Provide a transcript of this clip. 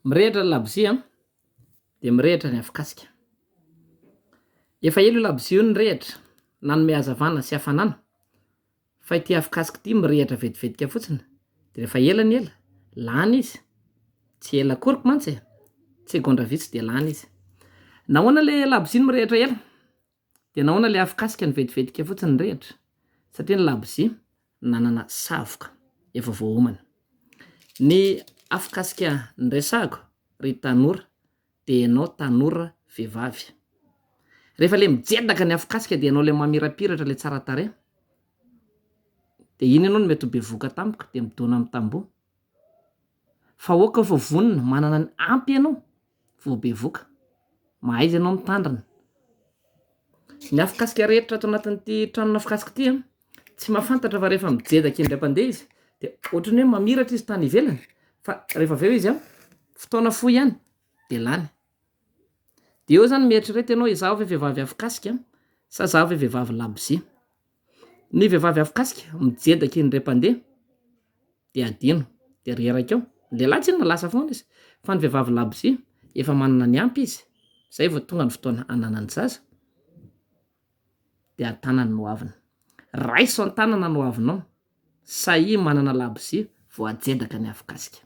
Mirehitra ny labozia dia mirehitra ny afikasika. Efa ela io labozia io nirehitra, nanome hazavana sy hafanana. Fa ity afikasika ity mirehitra vetivetika fotsiny. Dia rehefa ela ny ela, lany izy. Tsy ela akoriko mantsy e. Tsy gondra vitsy dia lany izy. Nahoana ilay labozia no mirehitra ela? Dia nahoana ilay afikasika ny vetivetika fotsiny nirehitra? Satria ny labozia nanana savoka efa voaomana. Ny afikasika niresahako ry tanora dia ianao tanora vehivavy. Rehefa ilay mijedaka ny afikasika dia ianao ilay mamirapiratra ilay tsara tarehy. Dia iny ianao no mety ho bevoka tampoka dia midona amin'ny tamboho. Fa aoka fa vonona manana ny ampy ianao vao bevoka. Mahaiza ianao mitandrina. Ny afikasika rehetra ato anatin'ity tranona afikasika ity tsy mahafantatra fa rehefa mijedaka indray-pandeha izy dia ohatran'ny hoe mamiratra izy tany ivelany. Fa rehefa avy eo izy fotoana fohy ihany dia lany. Dia eo zany mieritreretra ianao izaho ve vehivavy afikasika sa izaho ve vehivavy labozia. Ny vehivavy afikasika mijedaka indray-pandeha dia adino dia reraka eo. Ny lehilahy tsy inona lasa foana izy. Fa ny vehivavy labozia efa manana ny ampy izy. Izay vao tonga ny fotoana hananany zaza dia an-tanany no aviny. Raiso an-tanana no avinao. Sahy manana labozia vao ajedaka ny afikasika.